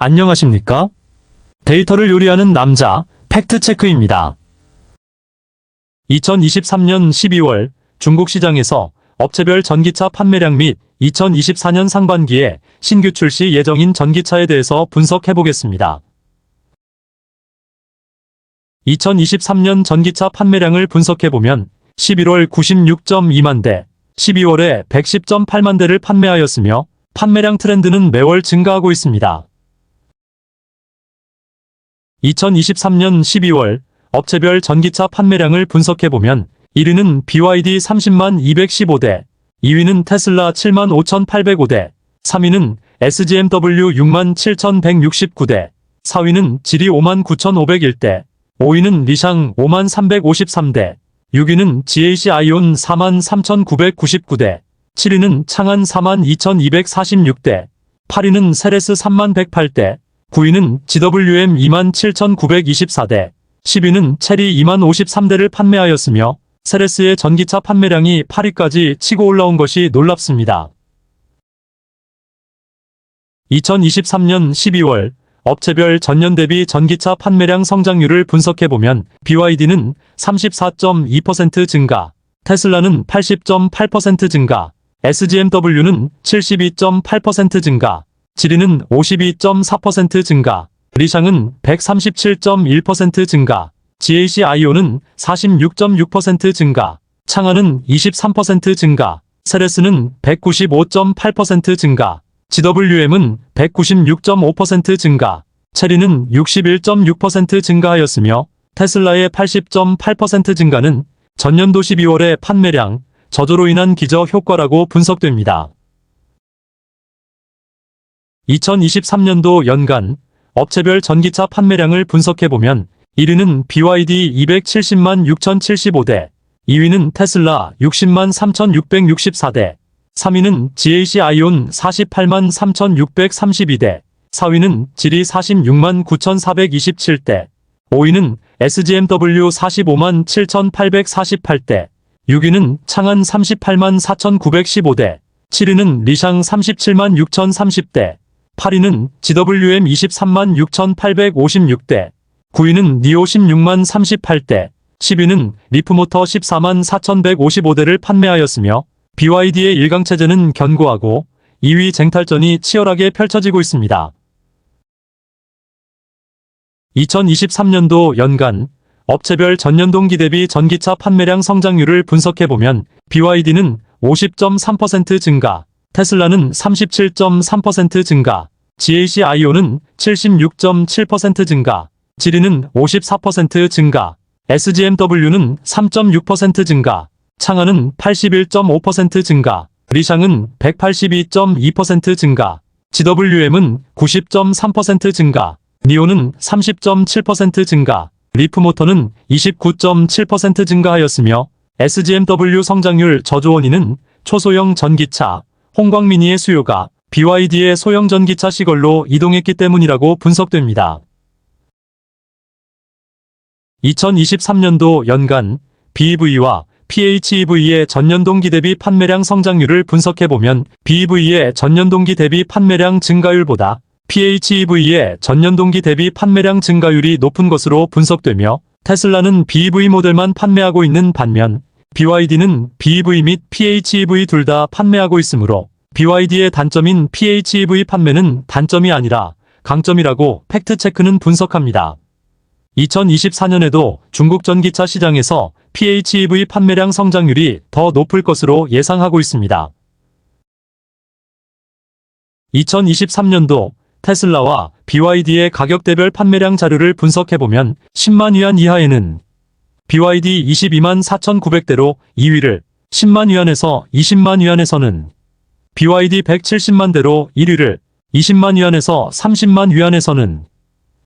안녕하십니까? 데이터를 요리하는 남자, 팩트체크입니다. 2023년 12월 중국 시장에서 업체별 전기차 판매량 및 2024년 상반기에 신규 출시 예정인 전기차에 대해서 분석해보겠습니다. 2023년 전기차 판매량을 분석해보면 11월 96.2만 대, 12월에 110.8만 대를 판매하였으며 판매량 트렌드는 매월 증가하고 있습니다. 2023년 12월 업체별 전기차 판매량을 분석해보면 1위는 BYD 30만 215대, 2위는 테슬라 7만 5,805대, 3위는 SGMW 6만 7,169대, 4위는 지리 5만 9,501대, 5위는 리샹 5만 353대, 6위는 GAC 아이온 4만 3,999대, 7위는 창안 4만 2,246대, 8위는 세레스 3만 108대, 9위는 GWM 2만 7,924대, 10위는 체리 2만 53대를 판매하였으며 세레스의 전기차 판매량이 8위까지 치고 올라온 것이 놀랍습니다. 2023년 12월 업체별 전년 대비 전기차 판매량 성장률을 분석해보면 BYD는 34.2% 증가, 테슬라는 80.8% 증가, SGMW는 72.8% 증가, 지리는 52.4% 증가, 리샹은 137.1% 증가, GAC 아이온은 46.6% 증가, 창안은 23% 증가, 세레스는 195.8% 증가, GWM은 196.5% 증가, 체리는 61.6% 증가하였으며 테슬라의 80.8% 증가는 전년도 12월의 판매량 저조로 인한 기저 효과라고 분석됩니다. 2023년도 연간 업체별 전기차 판매량을 분석해보면 1위는 BYD 270만 6,075대, 2위는 테슬라 60만 3,664대, 3위는 GAC 아이온 48만 3,632대, 4위는 지리 46만 9,427대, 5위는 SGMW 45만 7,848대, 6위는 창안 38만 4,915대, 7위는 리샹 37만 6,030대, 8위는 GWM 23만 6,856대, 9위는 니오 16만 38대, 10위는 리프모터 14만 4,155대를 판매하였으며 BYD의 일강체제는 견고하고 2위 쟁탈전이 치열하게 펼쳐지고 있습니다. 2023년도 연간 업체별 전년동기 대비 전기차 판매량 성장률을 분석해보면 BYD는 50.3% 증가, 테슬라는 37.3% 증가, GAC 아이온은 76.7% 증가, 지리는 54% 증가, SGMW는 3.6% 증가, 창안은 81.5% 증가, 리샹은 182.2% 증가, GWM은 90.3% 증가, 니오는 30.7% 증가, 리프모터는 29.7% 증가하였으며 SGMW 성장률 저조 원인은 초소형 전기차, 홍광미니의 수요가 BYD의 소형 전기차 시걸로 이동했기 때문이라고 분석됩니다. 2023년도 연간 BEV와 PHEV의 전년동기 대비 판매량 성장률을 분석해보면 BEV의 전년동기 대비 판매량 증가율보다 PHEV의 전년동기 대비 판매량 증가율이 높은 것으로 분석되며 테슬라는 BEV 모델만 판매하고 있는 반면 BYD는 BEV 및 PHEV 둘 다 판매하고 있으므로 BYD의 단점인 PHEV 판매는 단점이 아니라 강점이라고 팩트체크는 분석합니다. 2024년에도 중국 전기차 시장에서 PHEV 판매량 성장률이 더 높을 것으로 예상하고 있습니다. 2023년도 테슬라와 BYD의 가격대별 판매량 자료를 분석해보면 10만 위안 이하에는 BYD 22만 4,900대로 2위를, 10만 위안에서 20만 위안에서는 BYD 170만 대로 1위를, 20만 위안에서 30만 위안에서는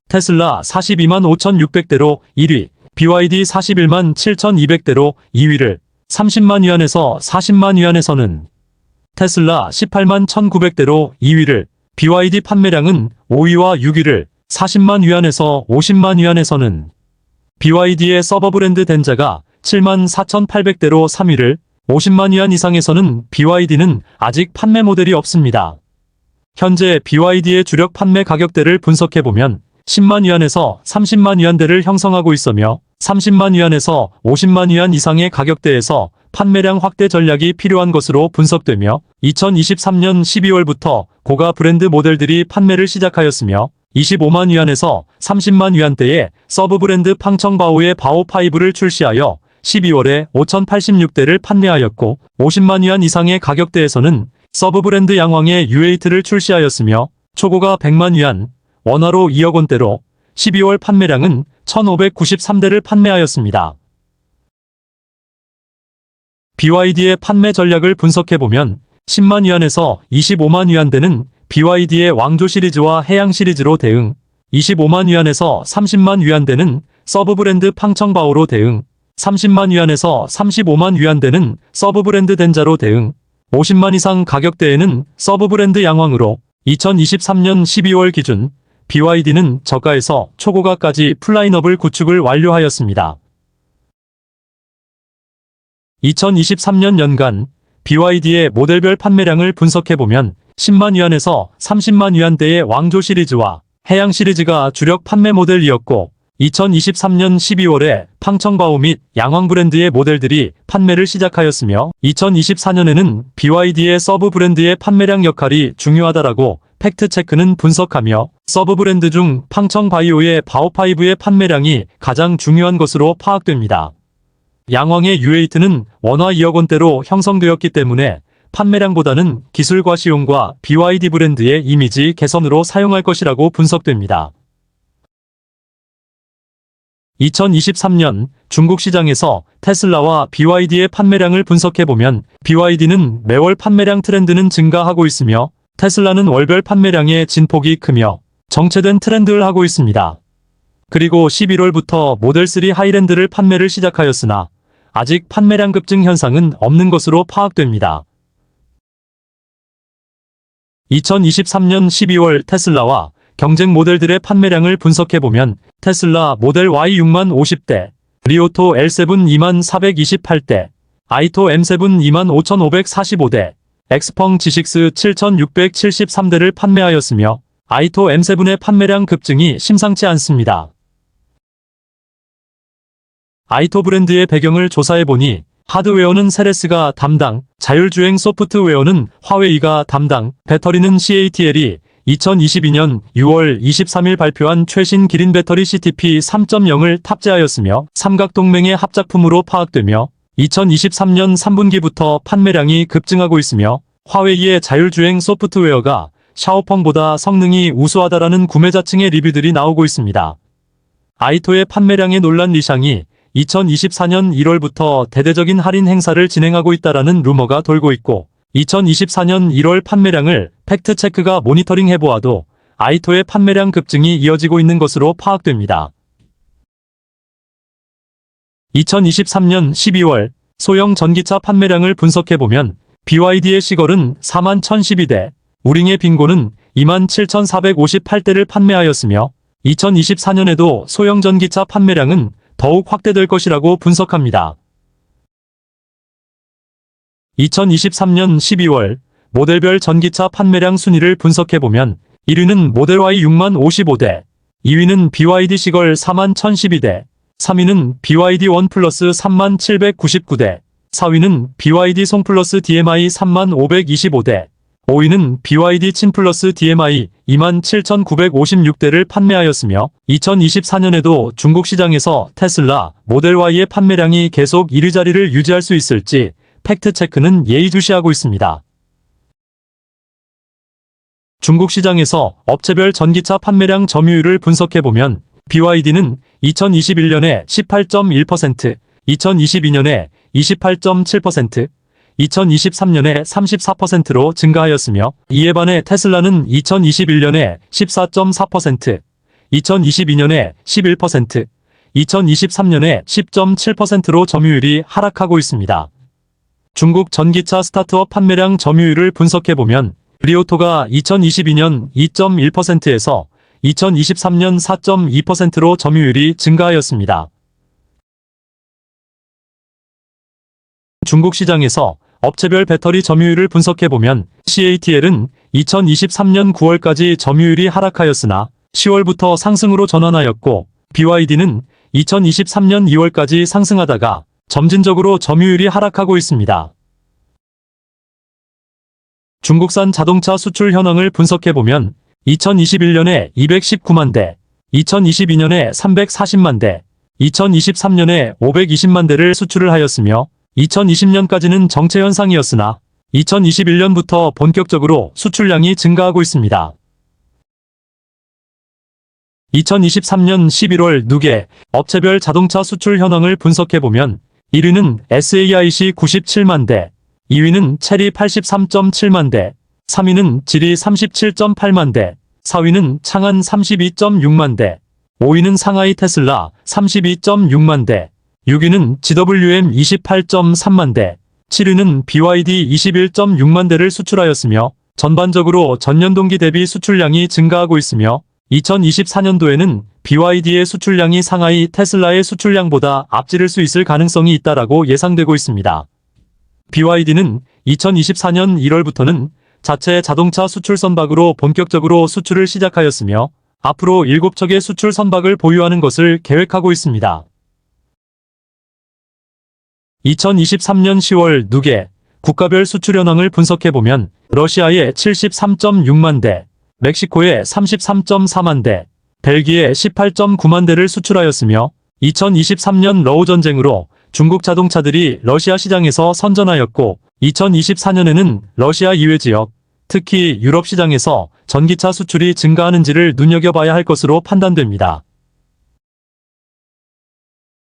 테슬라 42만 5,600대로 1위, BYD 41만 7,200대로 2위를, 30만 위안에서 40만 위안에서는 테슬라 18만 1,900대로 2위를, BYD 판매량은 5위와 6위를, 40만 위안에서 50만 위안에서는 BYD의 서버 브랜드 덴자가 7만 4,800대로 3위를, 50만 위안 이상에서는 BYD는 아직 판매 모델이 없습니다. 현재 BYD의 주력 판매 가격대를 분석해보면 10만 위안에서 30만 위안대를 형성하고 있으며 30만 위안에서 50만 위안 이상의 가격대에서 판매량 확대 전략이 필요한 것으로 분석되며 2023년 12월부터 고가 브랜드 모델들이 판매를 시작하였으며 25만 위안에서 30만 위안대의 서브 브랜드 팡청바오의 바오5를 출시하여 12월에 5,086대를 판매하였고 50만 위안 이상의 가격대에서는 서브 브랜드 양왕의 U8를 출시하였으며 초고가 100만 위안, 원화로 2억 원대로 12월 판매량은 1,593대를 판매하였습니다. BYD의 판매 전략을 분석해보면 10만 위안에서 25만 위안대는 BYD의 왕조 시리즈와 해양 시리즈로 대응, 25만 위안에서 30만 위안대는 서브 브랜드 팡청바오로 대응, 30만 위안에서 35만 위안대는 서브 브랜드 덴자로 대응, 50만 이상 가격대에는 서브 브랜드 양왕으로 2023년 12월 기준 BYD는 저가에서 초고가까지 플라인업을 구축을 완료하였습니다. 2023년 연간 BYD의 모델별 판매량을 분석해보면 10만 위안에서 30만 위안대의 왕조 시리즈와 해양 시리즈가 주력 판매 모델이었고 2023년 12월에 팡청바오 및 양왕 브랜드의 모델들이 판매를 시작하였으며 2024년에는 BYD의 서브 브랜드의 판매량 역할이 중요하다라고 팩트체크는 분석하며 서브 브랜드 중 팡청바이오의 바오5의 판매량이 가장 중요한 것으로 파악됩니다. 양왕의 U8는 원화 2억 원대로 형성되었기 때문에 판매량보다는 기술과 시용과 BYD 브랜드의 이미지 개선으로 사용할 것이라고 분석됩니다. 2023년 중국 시장에서 테슬라와 BYD의 판매량을 분석해보면 BYD는 매월 판매량 트렌드는 증가하고 있으며 테슬라는 월별 판매량의 진폭이 크며 정체된 트렌드를 하고 있습니다. 그리고 11월부터 모델3 하이랜드를 판매를 시작하였으나 아직 판매량 급증 현상은 없는 것으로 파악됩니다. 2023년 12월 테슬라와 경쟁 모델들의 판매량을 분석해보면 테슬라 모델 Y 6만 50대, 리오토 L7 2만 428대, 아이토 M7 2만 5545대, 엑스펑 G6 7673대를 판매하였으며 아이토 M7의 판매량 급증이 심상치 않습니다. 아이토 브랜드의 배경을 조사해보니 하드웨어는 세레스가 담당, 자율주행 소프트웨어는 화웨이가 담당, 배터리는 CATL이 2022년 6월 23일 발표한 최신 기린 배터리 CTP 3.0을 탑재하였으며 삼각동맹의 합작품으로 파악되며 2023년 3분기부터 판매량이 급증하고 있으며 화웨이의 자율주행 소프트웨어가 샤오펑보다 성능이 우수하다라는 구매자층의 리뷰들이 나오고 있습니다. 아이토의 판매량에 놀란 리샹이 2024년 1월부터 대대적인 할인 행사를 진행하고 있다라는 루머가 돌고 있고 2024년 1월 판매량을 팩트체크가 모니터링 해보아도 아이토의 판매량 급증이 이어지고 있는 것으로 파악됩니다. 2023년 12월 소형 전기차 판매량을 분석해보면 BYD의 시걸은 4만 1012대, 우링의 빙고는 2만 7458대를 판매하였으며 2024년에도 소형 전기차 판매량은 더욱 확대될 것이라고 분석합니다. 2023년 12월 모델별 전기차 판매량 순위를 분석해보면 1위는 모델 Y 6만 55대, 2위는 BYD 시걸 4만 1012대, 3위는 BYD 원 플러스 3만 799대, 4위는 BYD 송 플러스 DMI 3만 525대, 5위는 BYD 친 플러스 DMI 2만 7,956대를 판매하였으며 2024년에도 중국 시장에서 테슬라 모델 Y의 판매량이 계속 1위 자리를 유지할 수 있을지 팩트체크는 예의주시하고 있습니다. 중국 시장에서 업체별 전기차 판매량 점유율을 분석해보면 BYD는 2021년에 18.1%, 2022년에 28.7%, 2023년에 34%로 증가하였으며 이에 반해 테슬라는 2021년에 14.4%, 2022년에 11%, 2023년에 10.7%로 점유율이 하락하고 있습니다. 중국 전기차 스타트업 판매량 점유율을 분석해보면 리오토가 2022년 2.1%에서 2023년 4.2%로 점유율이 증가하였습니다. 중국 시장에서 업체별 배터리 점유율을 분석해보면 CATL은 2023년 9월까지 점유율이 하락하였으나 10월부터 상승으로 전환하였고 BYD는 2023년 2월까지 상승하다가 점진적으로 점유율이 하락하고 있습니다. 중국산 자동차 수출 현황을 분석해보면 2021년에 219만 대, 2022년에 340만 대, 2023년에 520만 대를 수출을 하였으며 2020년까지는 정체 현상이었으나 2021년부터 본격적으로 수출량이 증가하고 있습니다. 2023년 11월 누계 업체별 자동차 수출 현황을 분석해보면 1위는 SAIC 97만 대, 2위는 체리 83.7만 대, 3위는 지리 37.8만 대, 4위는 창안 32.6만 대, 5위는 상하이 테슬라 32.6만 대, 6위는 GWM 28.3만 대, 7위는 BYD 21.6만 대를 수출하였으며 전반적으로 전년 동기 대비 수출량이 증가하고 있으며 2024년도에는 BYD의 수출량이 상하이 테슬라의 수출량보다 앞지를 수 있을 가능성이 있다라고 예상되고 있습니다. BYD는 2024년 1월부터는 자체 자동차 수출 선박으로 본격적으로 수출을 시작하였으며 앞으로 7척의 수출 선박을 보유하는 것을 계획하고 있습니다. 2023년 10월 누계 국가별 수출 현황을 분석해보면 러시아의 73.6만 대, 멕시코의 33.4만 대, 벨기에 18.9만 대를 수출하였으며 2023년 러우 전쟁으로 중국 자동차들이 러시아 시장에서 선전하였고 2024년에는 러시아 이외 지역, 특히 유럽 시장에서 전기차 수출이 증가하는지를 눈여겨봐야 할 것으로 판단됩니다.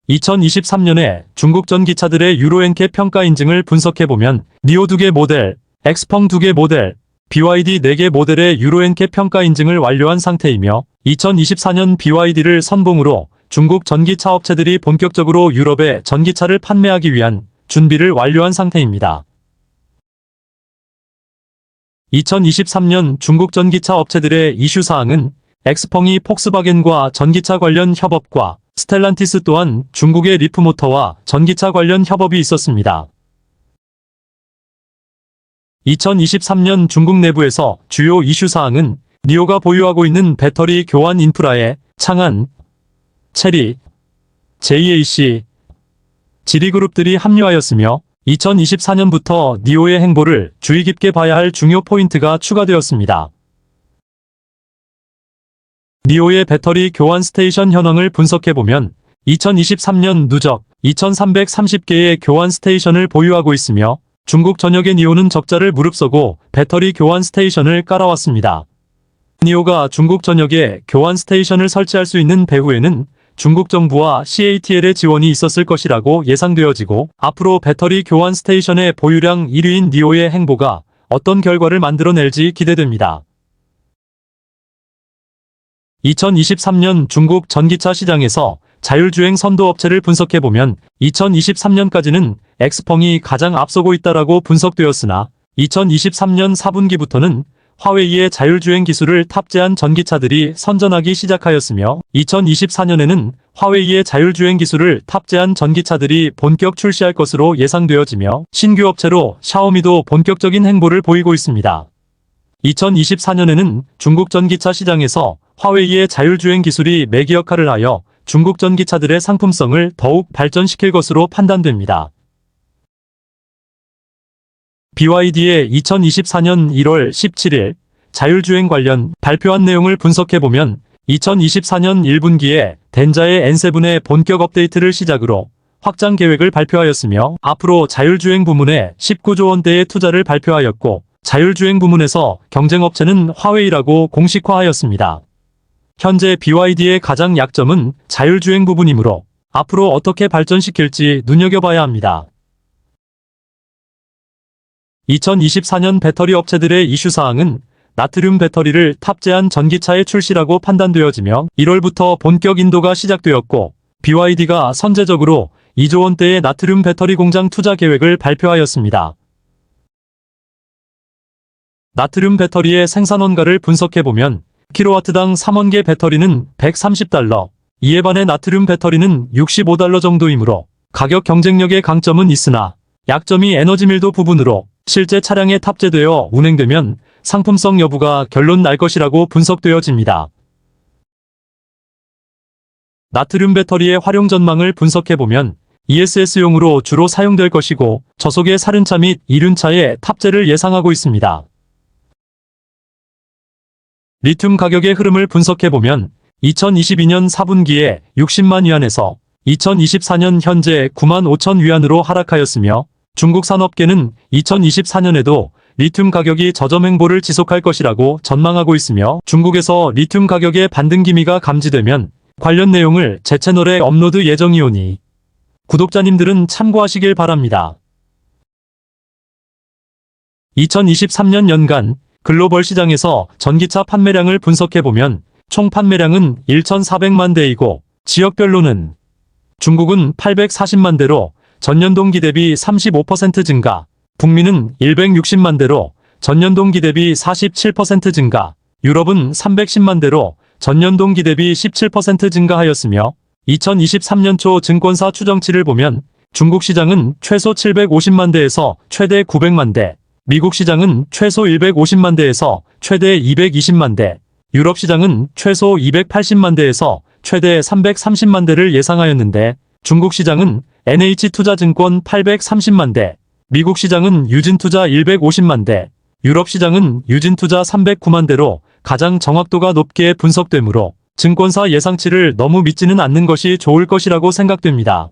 2023년에 중국 전기차들의 유로 NCAP 평가 인증을 분석해보면 니오 2개 모델, 엑스펑 2개 모델, BYD 4개 모델의 유로 NCAP 평가 인증을 완료한 상태이며 2024년 BYD를 선봉으로 중국 전기차 업체들이 본격적으로 유럽에 전기차를 판매하기 위한 준비를 완료한 상태입니다. 2023년 중국 전기차 업체들의 이슈사항은 엑스펑이 폭스바겐과 전기차 관련 협업과 스텔란티스 또한 중국의 리프모터와 전기차 관련 협업이 있었습니다. 2023년 중국 내부에서 주요 이슈사항은 니오가 보유하고 있는 배터리 교환 인프라에 창안, 체리, JAC, 지리그룹들이 합류하였으며 2024년부터 니오의 행보를 주의 깊게 봐야 할 중요 포인트가 추가되었습니다. 니오의 배터리 교환 스테이션 현황을 분석해보면 2023년 누적 2330개의 교환 스테이션을 보유하고 있으며 중국 전역의 니오는 적자를 무릅쓰고 배터리 교환 스테이션을 깔아왔습니다. 니오가 중국 전역에 교환 스테이션을 설치할 수 있는 배후에는 중국 정부와 CATL의 지원이 있었을 것이라고 예상되어지고 앞으로 배터리 교환 스테이션의 보유량 1위인 니오의 행보가 어떤 결과를 만들어낼지 기대됩니다. 2023년 중국 전기차 시장에서 자율주행 선도업체를 분석해보면 2023년까지는 엑스펑이 가장 앞서고 있다라고 분석되었으나 2023년 4분기부터는 화웨이의 자율주행 기술을 탑재한 전기차들이 선전하기 시작하였으며 2024년에는 화웨이의 자율주행 기술을 탑재한 전기차들이 본격 출시할 것으로 예상되어지며 신규 업체로 샤오미도 본격적인 행보를 보이고 있습니다. 2024년에는 중국 전기차 시장에서 화웨이의 자율주행 기술이 매개 역할을 하여 중국 전기차들의 상품성을 더욱 발전시킬 것으로 판단됩니다. BYD의 2024년 1월 17일 자율주행 관련 발표한 내용을 분석해보면 2024년 1분기에 덴자의 N7의 본격 업데이트를 시작으로 확장 계획을 발표하였으며 앞으로 자율주행 부문에 19조 원대의 투자를 발표하였고 자율주행 부문에서 경쟁업체는 화웨이라고 공식화하였습니다. 현재 BYD의 가장 약점은 자율주행 부분이므로 앞으로 어떻게 발전시킬지 눈여겨봐야 합니다. 2024년 배터리 업체들의 이슈사항은 나트륨 배터리를 탑재한 전기차의 출시라고 판단되어지며 1월부터 본격 인도가 시작되었고 BYD가 선제적으로 2조 원대의 나트륨 배터리 공장 투자 계획을 발표하였습니다. 나트륨 배터리의 생산 원가를 분석해보면 킬로와트당 3원계 배터리는 $130, 이에 반해 나트륨 배터리는 $65 정도이므로 가격 경쟁력의 강점은 있으나 약점이 에너지 밀도 부분으로 실제 차량에 탑재되어 운행되면 상품성 여부가 결론 날 것이라고 분석되어집니다. 나트륨 배터리의 활용 전망을 분석해보면 ESS용으로 주로 사용될 것이고 저속의 살균차 및 이륜차의 탑재를 예상하고 있습니다. 리튬 가격의 흐름을 분석해보면 2022년 4분기에 60만 위안에서 2024년 현재 9만 5천 위안으로 하락하였으며 중국 산업계는 2024년에도 리튬 가격이 저점 행보를 지속할 것이라고 전망하고 있으며 중국에서 리튬 가격의 반등 기미가 감지되면 관련 내용을 제 채널에 업로드 예정이오니 구독자님들은 참고하시길 바랍니다. 2023년 연간 글로벌 시장에서 전기차 판매량을 분석해보면 총 판매량은 1,400만 대이고 지역별로는 중국은 840만 대로 전년 동기 대비 35% 증가, 북미는 160만 대로 전년 동기 대비 47% 증가, 유럽은 310만 대로 전년 동기 대비 17% 증가하였으며 2023년 초 증권사 추정치를 보면 중국 시장은 최소 750만 대에서 최대 900만 대, 미국 시장은 최소 150만 대에서 최대 220만 대, 유럽 시장은 최소 280만 대에서 최대 330만 대를 예상하였는데 중국 시장은 NH투자증권 830만 대, 미국 시장은 유진투자 150만 대, 유럽 시장은 유진투자 309만 대로 가장 정확도가 높게 분석되므로 증권사 예상치를 너무 믿지는 않는 것이 좋을 것이라고 생각됩니다.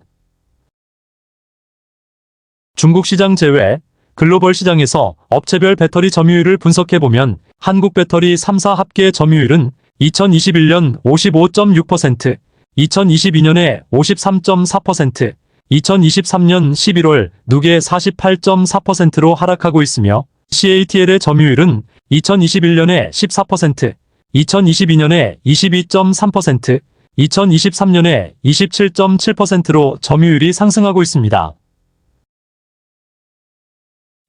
중국 시장 제외 글로벌 시장에서 업체별 배터리 점유율을 분석해보면 한국 배터리 3사 합계 점유율은 2021년 55.6%, 2022년에 53.4%, 2023년 11월 누계 48.4%로 하락하고 있으며 CATL의 점유율은 2021년에 14%, 2022년에 22.3%, 2023년에 27.7%로 점유율이 상승하고 있습니다.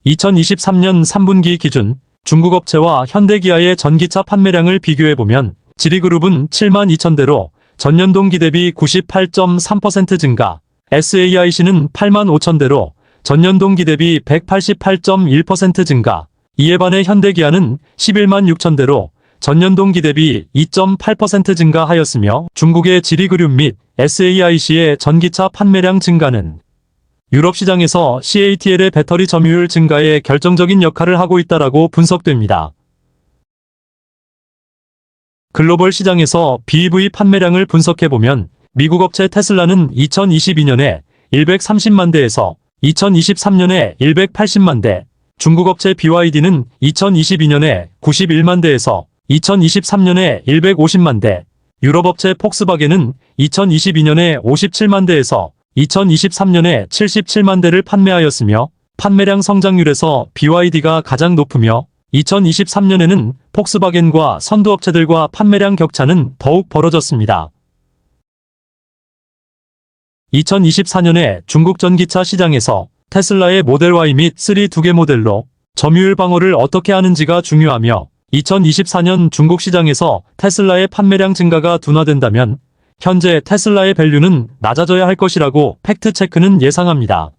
2023년 3분기 기준 중국 업체와 현대기아의 전기차 판매량을 비교해보면 지리그룹은 7만 2천 대로 전년 동기 대비 98.3% 증가, SAIC는 8만 5천 대로 전년 동기 대비 188.1% 증가, 이에 반해 현대기아는 11만 6천 대로 전년 동기 대비 2.8% 증가하였으며 중국의 지리그룹 및 SAIC의 전기차 판매량 증가는 유럽 시장에서 CATL의 배터리 점유율 증가에 결정적인 역할을 하고 있다라고 분석됩니다. 글로벌 시장에서 BEV 판매량을 분석해보면 미국 업체 테슬라는 2022년에 130만 대에서 2023년에 180만 대, 중국 업체 BYD는 2022년에 91만 대에서 2023년에 150만 대, 유럽 업체 폭스바겐은 2022년에 57만 대에서 2023년에 77만 대를 판매하였으며 판매량 성장률에서 BYD가 가장 높으며 2023년에는 폭스바겐과 선두업체들과 판매량 격차는 더욱 벌어졌습니다. 2024년에 중국 전기차 시장에서 테슬라의 모델 Y 및 3 두 개 모델로 점유율 방어를 어떻게 하는지가 중요하며 2024년 중국 시장에서 테슬라의 판매량 증가가 둔화된다면 현재 테슬라의 밸류는 낮아져야 할 것이라고 팩트체크는 예상합니다.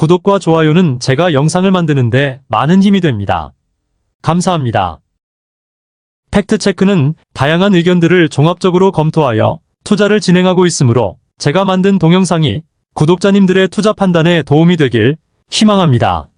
구독과 좋아요는 제가 영상을 만드는데 많은 힘이 됩니다. 감사합니다. 팩트체크는 다양한 의견들을 종합적으로 검토하여 투자를 진행하고 있으므로 제가 만든 동영상이 구독자님들의 투자 판단에 도움이 되길 희망합니다.